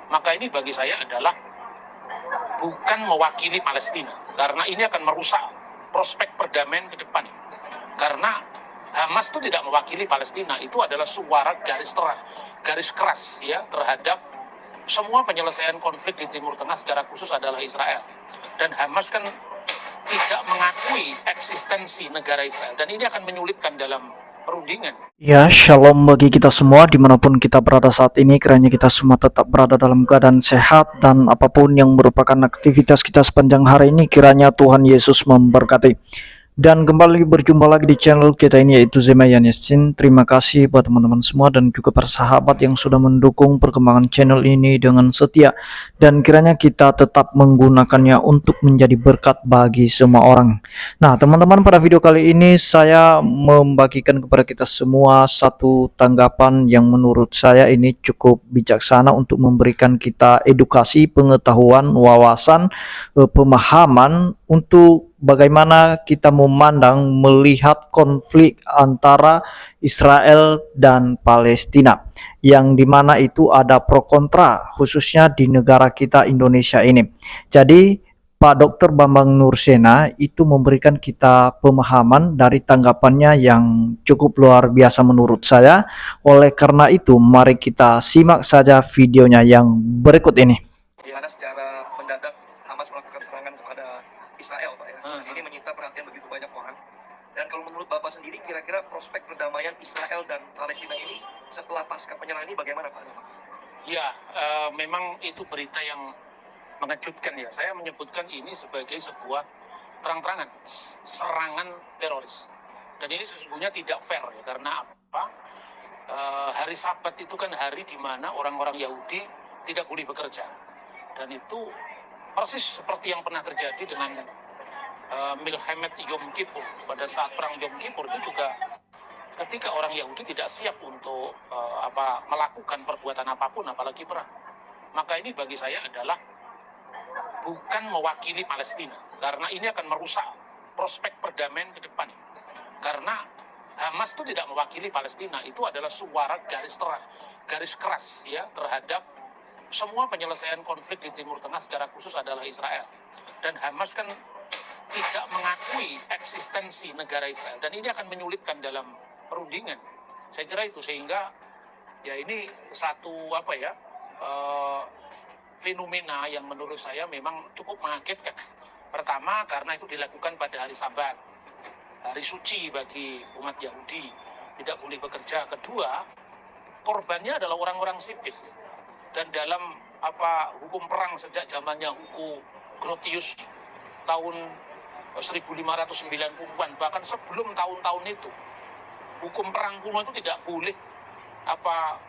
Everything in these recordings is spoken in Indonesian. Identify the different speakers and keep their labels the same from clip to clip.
Speaker 1: Maka ini bagi saya adalah bukan mewakili Palestina, karena ini akan merusak prospek perdamaian ke depan. Karena Hamas itu tidak mewakili Palestina, itu adalah suara garis terang, garis keras ya terhadap semua penyelesaian konflik di Timur Tengah, secara khusus adalah Israel. Dan Hamas kan tidak mengakui eksistensi negara Israel, dan ini akan menyulitkan dalam perundingan.
Speaker 2: Ya, shalom bagi kita semua dimanapun kita berada saat ini, kiranya kita semua tetap berada dalam keadaan sehat dan apapun yang merupakan aktivitas kita sepanjang hari ini, kiranya Tuhan Yesus memberkati. Dan kembali berjumpa lagi di channel kita ini, yaitu Zemayan Yasin. Terima kasih buat teman-teman semua dan juga persahabat yang sudah mendukung perkembangan channel ini dengan setia, dan kiranya kita tetap menggunakannya untuk menjadi berkat bagi semua orang. Nah teman-teman, pada video kali ini saya membagikan kepada kita semua satu tanggapan yang menurut saya ini cukup bijaksana untuk memberikan kita edukasi, pengetahuan, wawasan, pemahaman untuk bagaimana kita memandang, melihat konflik antara Israel dan Palestina, yang dimana itu ada pro kontra, khususnya di negara kita Indonesia ini. Jadi Pak Dr. Bambang Nursena itu memberikan kita pemahaman dari tanggapannya yang cukup luar biasa menurut saya. Oleh karena itu, mari kita simak saja videonya yang berikut ini.
Speaker 3: Di mana secara mendadak Hamas melakukan serangan kepada Israel, Pak ya. Ini menyita perhatian begitu banyak orang. Dan kalau menurut Bapak sendiri, kira-kira prospek perdamaian Israel dan Palestina ini setelah pasca penyerangan ini bagaimana, Pak?
Speaker 1: Ya, memang itu berita yang mengejutkan ya. Saya menyebutkan ini sebagai sebuah terang-terangan serangan teroris. Dan ini sesungguhnya tidak fair ya, karena apa? Hari Sabat itu kan hari di mana orang-orang Yahudi tidak boleh bekerja. Dan itu persis seperti yang pernah terjadi dengan Milhemet Yom Kippur. Pada saat perang Yom Kippur itu juga ketika orang Yahudi tidak siap untuk melakukan perbuatan apapun, apalagi perang. Maka ini bagi saya adalah bukan mewakili Palestina, karena ini akan merusak prospek perdamaian ke depan. Karena Hamas itu tidak mewakili Palestina, itu adalah suara garis terang, garis keras ya terhadap semua penyelesaian konflik di Timur Tengah, secara khusus adalah Israel. Dan Hamas kan tidak mengakui eksistensi negara Israel, dan ini akan menyulitkan dalam perundingan. Saya kira itu, sehingga ya ini satu fenomena yang menurut saya memang cukup mengagetkan. Pertama, karena itu dilakukan pada hari Sabat, hari suci bagi umat Yahudi, tidak boleh bekerja. Kedua, korbannya adalah orang-orang sipil. Dan dalam hukum perang sejak zamannya Hugo Grotius tahun 1590-an, bahkan sebelum tahun-tahun itu, hukum perang kuno itu tidak boleh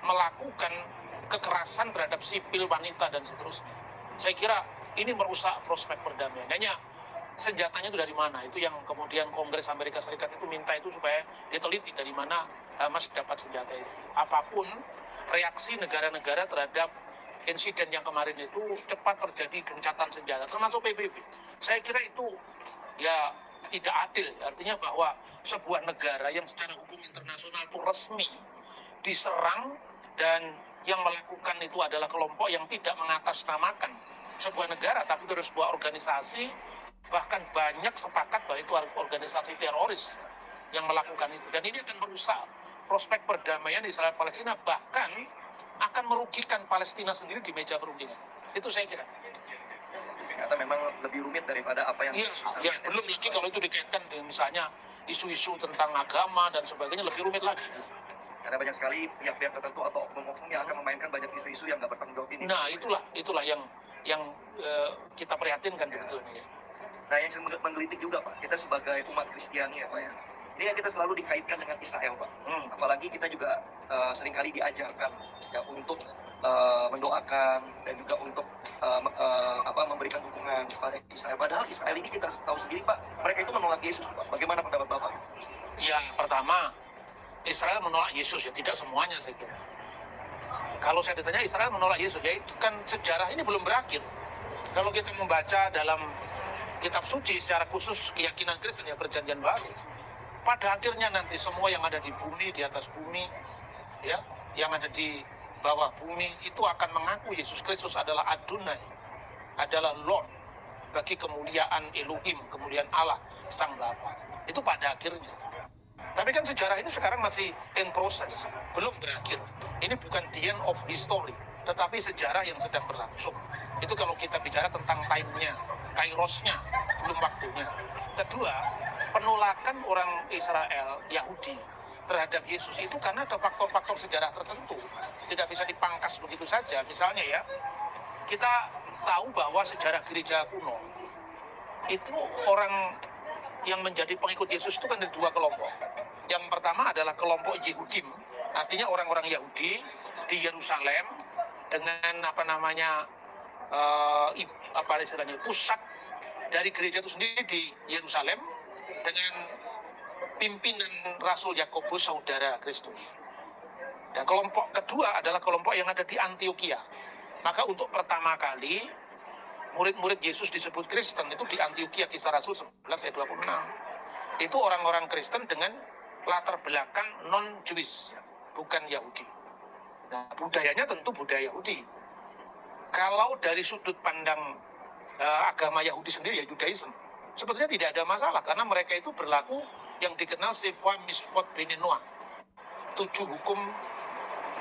Speaker 1: melakukan kekerasan terhadap sipil, wanita, dan seterusnya. Saya kira ini merusak prospek perdamaian. Hanya senjatanya itu dari mana? Itu yang kemudian Kongres Amerika Serikat itu minta itu supaya diteliti dari mana Hamas dapat senjata itu. Apapun reaksi negara-negara terhadap insiden yang kemarin itu, cepat terjadi gencatan senjata, termasuk PBB. Saya kira itu ya tidak adil. Artinya bahwa sebuah negara yang secara hukum internasional itu resmi diserang, dan yang melakukan itu adalah kelompok yang tidak mengatasnamakan sebuah negara, tapi itu sebuah organisasi, bahkan banyak sepakat bahwa itu organisasi teroris yang melakukan itu. Dan ini akan merusak prospek perdamaian Israel Palestina, bahkan akan merugikan Palestina sendiri di meja perundingan. Itu saya kira.
Speaker 3: Ternyata memang lebih rumit daripada apa yang
Speaker 1: ya, belum lagi kalau itu dikaitkan dengan misalnya isu-isu tentang agama dan sebagainya, lebih rumit lagi.
Speaker 3: Karena banyak sekali pihak-pihak tertentu atau oknum-oknum yang akan memainkan banyak isu-isu yang nggak bertanggung jawab ini.
Speaker 1: Nah, itulah yang kita prihatinkan sebetulnya. Ya.
Speaker 3: Nah, yang menggelitik juga, Pak, kita sebagai umat Kristiani ya, Pak ya. Ini yang kita selalu dikaitkan dengan Israel, Pak. Apalagi kita juga seringkali diajarkan ya untuk mendoakan dan juga untuk memberikan dukungan kepada Israel. Padahal Israel ini kita tahu sendiri, Pak, mereka itu menolak Yesus, Pak. Bagaimana pendapat Bapak?
Speaker 1: Ya, pertama, Israel menolak Yesus ya, tidak semuanya saya kira. Kalau saya ditanya Israel menolak Yesus, ya itu kan sejarah ini belum berakhir. Kalau kita membaca dalam kitab suci, secara khusus keyakinan Kristen ya, Perjanjian Baru, pada akhirnya nanti semua yang ada di bumi, di atas bumi, ya, yang ada di bahwa bumi itu akan mengaku Yesus Kristus adalah Adonai, adalah Lord, bagi kemuliaan Elohim, kemuliaan Allah, Sang Bapa. Itu pada akhirnya. Tapi kan sejarah ini sekarang masih in process, belum berakhir. Ini bukan the end of history, tetapi sejarah yang sedang berlangsung. Itu kalau kita bicara tentang time-nya, kairosnya, belum waktunya. Kedua, penolakan orang Israel, Yahudi, terhadap Yesus itu karena ada faktor-faktor sejarah tertentu. Tidak bisa dipangkas begitu saja. Misalnya ya, kita tahu bahwa sejarah gereja kuno, itu orang yang menjadi pengikut Yesus itu kan ada dua kelompok. Yang pertama adalah kelompok Yehudim, artinya orang-orang Yahudi di Yerusalem dengan pusat dari gereja itu sendiri di Yerusalem dengan pimpinan Rasul Yakobus, saudara Kristus. Dan kelompok kedua adalah kelompok yang ada di Antioquia. Maka untuk pertama kali murid-murid Yesus disebut Kristen itu di Antioquia, Kisah Rasul 11 ayat 26. Itu orang-orang Kristen dengan latar belakang non-Jewish, bukan Yahudi. Nah, budayanya tentu budaya Yahudi. Kalau dari sudut pandang agama Yahudi sendiri, ya Judaism, sebetulnya tidak ada masalah, karena mereka itu berlaku yang dikenal Sefa Misvot Bene Noah, 7 hukum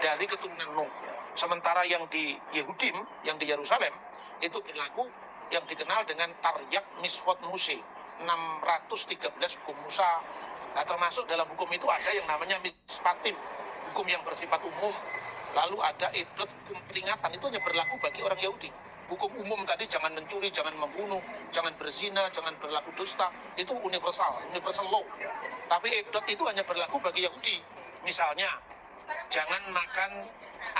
Speaker 1: dari keturunan Nuh. Sementara yang di Yehudim, yang di Yerusalem, itu berlaku yang dikenal dengan Taryak Misvot Muse, 613 hukum Musa. Nah, termasuk dalam hukum itu ada yang namanya Mispatim, hukum yang bersifat umum. Lalu ada Edot, hukum peringatan, itu hanya berlaku bagi orang Yahudi. Hukum umum tadi, jangan mencuri, jangan membunuh, jangan berzina, jangan berlaku dusta, itu universal law. Tapi Edot itu hanya berlaku bagi Yahudi. Misalnya, jangan makan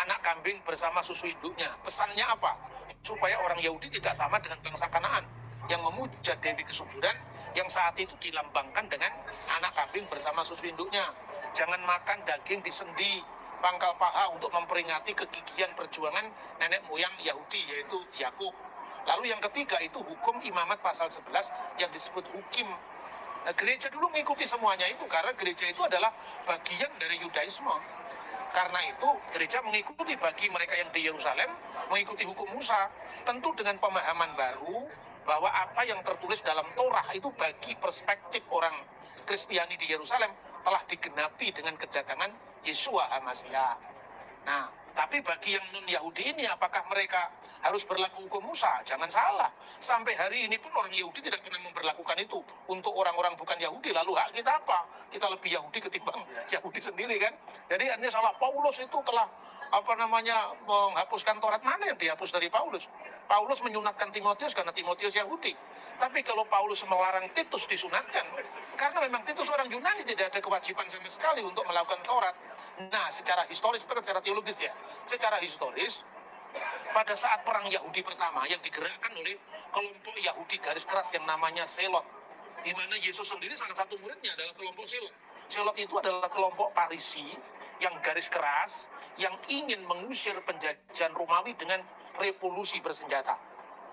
Speaker 1: anak kambing bersama susu induknya. Pesannya apa? Supaya orang Yahudi tidak sama dengan bangsa Kanaan yang memuja Dewi Kesuburan, yang saat itu dilambangkan dengan anak kambing bersama susu induknya. Jangan makan daging disendi pangkal paha untuk memperingati kegigihan perjuangan nenek moyang Yahudi, yaitu Yakub. Lalu yang ketiga itu hukum imamat pasal 11 yang disebut hukim. Nah, gereja dulu mengikuti semuanya itu karena gereja itu adalah bagian dari Yudaisme. Karena itu gereja mengikuti bagi mereka yang di Yerusalem, mengikuti hukum Musa, tentu dengan pemahaman baru bahwa apa yang tertulis dalam Torah itu bagi perspektif orang Kristiani di Yerusalem telah digenapi dengan kedatangan Yesua HaMasiah. Nah, tapi bagi yang non-Yahudi ini, apakah mereka harus berlaku hukum Musa? Jangan salah. Sampai hari ini pun orang Yahudi tidak pernah memberlakukan itu. Untuk orang-orang bukan Yahudi, lalu hak kita apa? Kita lebih Yahudi ketimbang Yahudi sendiri kan? Jadi artinya salah. Paulus itu telah menghapuskan Taurat. Mana yang dihapus dari Paulus? Paulus menyunatkan Timotius karena Timotius Yahudi. Tapi kalau Paulus melarang Titus disunatkan, karena memang Titus orang Yunani, tidak ada kewajiban sama sekali untuk melakukan Taurat. Nah, secara historis, secara teologis ya, secara historis, pada saat perang Yahudi pertama yang digerakkan oleh kelompok Yahudi garis keras yang namanya Selot, di mana Yesus sendiri salah satu muridnya adalah kelompok Selot. Selot itu adalah kelompok Parisi yang garis keras, yang ingin mengusir penjajahan Romawi dengan revolusi bersenjata.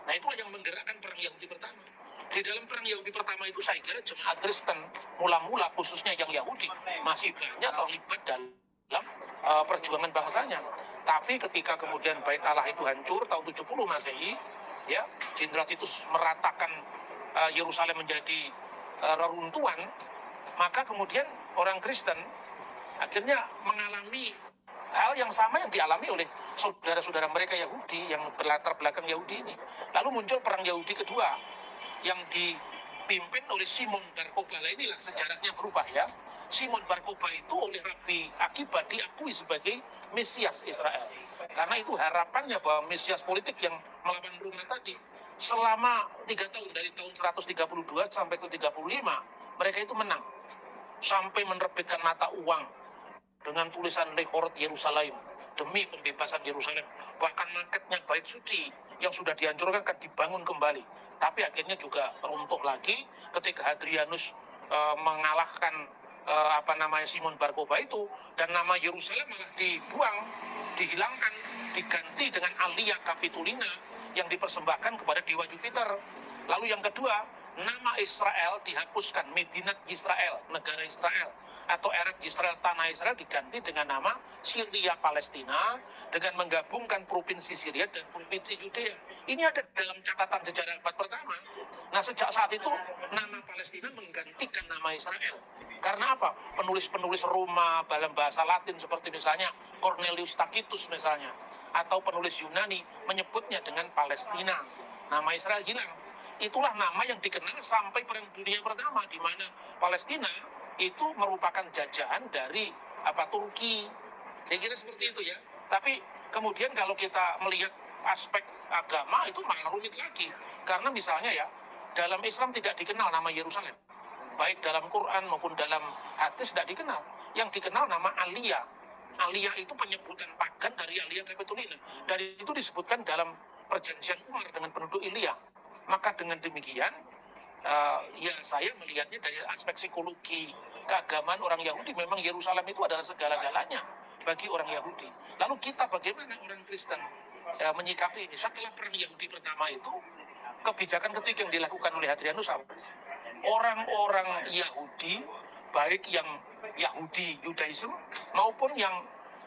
Speaker 1: Nah, itulah yang menggerakkan perang Yahudi pertama. Di dalam perang Yahudi pertama itu saya kira jemaat Kristen mula-mula khususnya yang Yahudi masih banyak terlibat dalam perjuangan bangsanya. Tapi ketika kemudian Bait Allah itu hancur tahun 70 Masehi, ya, Jenderal Titus meratakan Yerusalem menjadi reruntuhan, maka kemudian orang Kristen akhirnya mengalami hal yang sama yang dialami oleh saudara-saudara mereka Yahudi yang berlatar belakang Yahudi ini. Lalu muncul perang Yahudi kedua yang dipimpin oleh Simon Bar Kokhba. Inilah sejarahnya berubah ya. Simon Bar Kokhba itu oleh Rabi Akiba diakui sebagai Mesias Israel. Karena itu harapannya bahwa Mesias politik yang melawan Roma tadi. Selama 3 tahun, dari tahun 132 sampai 135, mereka itu menang. Sampai menerbitkan mata uang dengan tulisan Lehorot Yerusalem, demi pembebasan Yerusalem. Bahkan marketnya Bait Suci yang sudah dihancurkan akan dibangun kembali. Tapi akhirnya juga runtuh lagi ketika Hadrianus mengalahkan Simon Bar Kokhba itu, dan nama Yerusalem malah dibuang, dihilangkan, diganti dengan Alia Capitolina yang dipersembahkan kepada dewa Jupiter. Lalu yang kedua, nama Israel dihapuskan, Medinat Israel, negara Israel. atau Eretz Israel, tanah Israel diganti dengan nama Syria Palestina dengan menggabungkan provinsi Syria dan provinsi Yudea. Ini ada dalam catatan sejarah abad pertama. Nah, sejak saat itu nama Palestina menggantikan nama Israel. Karena apa? Penulis-penulis Roma dalam bahasa Latin seperti misalnya Cornelius Tacitus misalnya, atau penulis Yunani menyebutnya dengan Palestina. Nama Israel hilang. Itulah nama yang dikenal sampai Perang Dunia Pertama, di mana Palestina itu merupakan jajahan dari Turki. Saya kira seperti itu ya. Tapi kemudian kalau kita melihat aspek agama itu malah rumit lagi. Karena misalnya ya, dalam Islam tidak dikenal nama Yerusalem. Baik dalam Quran maupun dalam hadis tidak dikenal. Yang dikenal nama Aliyah. Aliyah itu penyebutan pagan dari Aliyah Capitolina. Dan itu disebutkan dalam perjanjian Umar dengan penduduk Ilya. Maka dengan demikian, ya saya melihatnya dari aspek psikologi keagamaan orang Yahudi, memang Yerusalem itu adalah segala-galanya bagi orang Yahudi. Lalu kita bagaimana orang Kristen menyikapi ini? Setelah perang Yahudi pertama itu, kebijakan ketiga yang dilakukan oleh Hadrianus apa? Orang-orang Yahudi, baik yang Yahudi Judaism maupun yang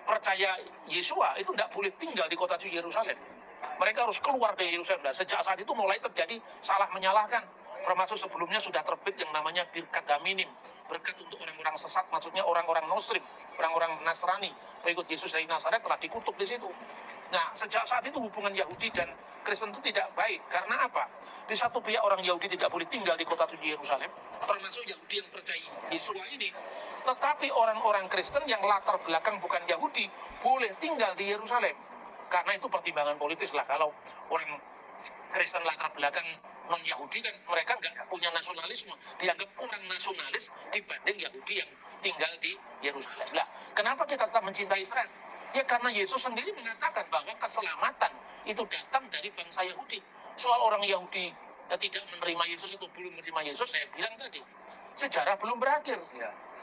Speaker 1: percaya Yesua, itu tidak boleh tinggal di kota suci Yerusalem. Mereka harus keluar dari Yerusalem. Nah, sejak saat itu mulai terjadi salah menyalahkan. Termasuk sebelumnya sudah terbit yang namanya Birkat Daminim. Berkat untuk orang-orang sesat, maksudnya orang-orang Muslim, orang-orang Nasrani, pengikut Yesus dari Nazaret telah dikutuk di situ. Nah, sejak saat itu hubungan Yahudi dan Kristen itu tidak baik. Karena apa? Di satu pihak orang Yahudi tidak boleh tinggal di kota suci Yerusalem, termasuk Yahudi yang percaya Yesua ini. Tetapi orang-orang Kristen yang latar belakang bukan Yahudi boleh tinggal di Yerusalem. Karena itu pertimbangan politis lah. Kalau orang Kristen latar belakang non-Yahudi kan mereka nggak punya nasionalisme. Dianggap kurang nasionalis dibanding Yahudi yang tinggal di Yerusalem. Nah, kenapa kita tetap mencintai Israel? Ya karena Yesus sendiri mengatakan bahwa keselamatan itu datang dari bangsa Yahudi. Soal orang Yahudi tidak menerima Yesus atau belum menerima Yesus, saya bilang tadi, sejarah belum berakhir.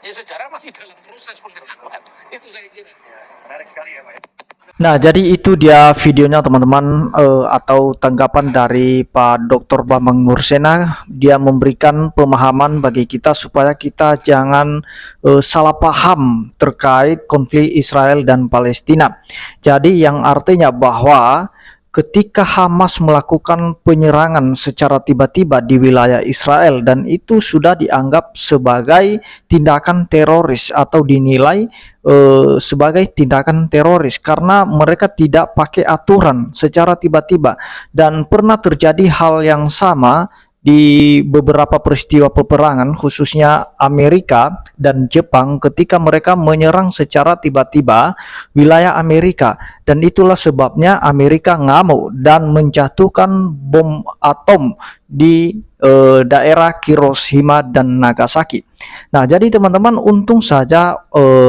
Speaker 1: Ya sejarah masih dalam proses pengenalan. Itu saya kira.
Speaker 3: Ya, menarik sekali ya Pak ya.
Speaker 2: Nah, jadi itu dia videonya teman-teman, atau tanggapan dari Pak Dr. Bambang Nursena. Dia memberikan pemahaman bagi kita supaya kita jangan salah paham terkait konflik Israel dan Palestina. Jadi yang artinya bahwa ketika Hamas melakukan penyerangan secara tiba-tiba di wilayah Israel dan itu sudah dianggap sebagai tindakan teroris atau dinilai sebagai tindakan teroris karena mereka tidak pakai aturan secara tiba-tiba. Dan pernah terjadi hal yang sama di beberapa peristiwa peperangan, khususnya Amerika dan Jepang, ketika mereka menyerang secara tiba-tiba wilayah Amerika, dan itulah sebabnya Amerika ngamuk dan menjatuhkan bom atom di daerah Hiroshima dan Nagasaki. Nah, jadi teman-teman, untung saja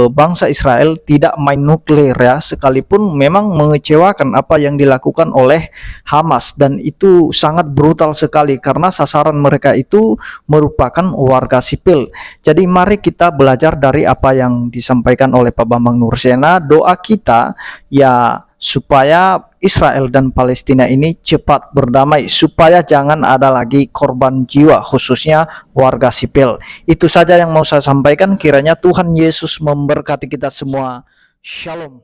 Speaker 2: bangsa Israel tidak main nuklir ya, sekalipun memang mengecewakan apa yang dilakukan oleh Hamas, dan itu sangat brutal sekali karena sasaran mereka itu merupakan warga sipil. Jadi mari kita belajar dari apa yang disampaikan oleh Pak Bambang Nursena. Doa kita ya supaya Israel dan Palestina ini cepat berdamai, supaya jangan ada lagi korban jiwa, khususnya warga sipil. Itu saja yang mau saya sampaikan. Kiranya Tuhan Yesus memberkati kita semua. Shalom.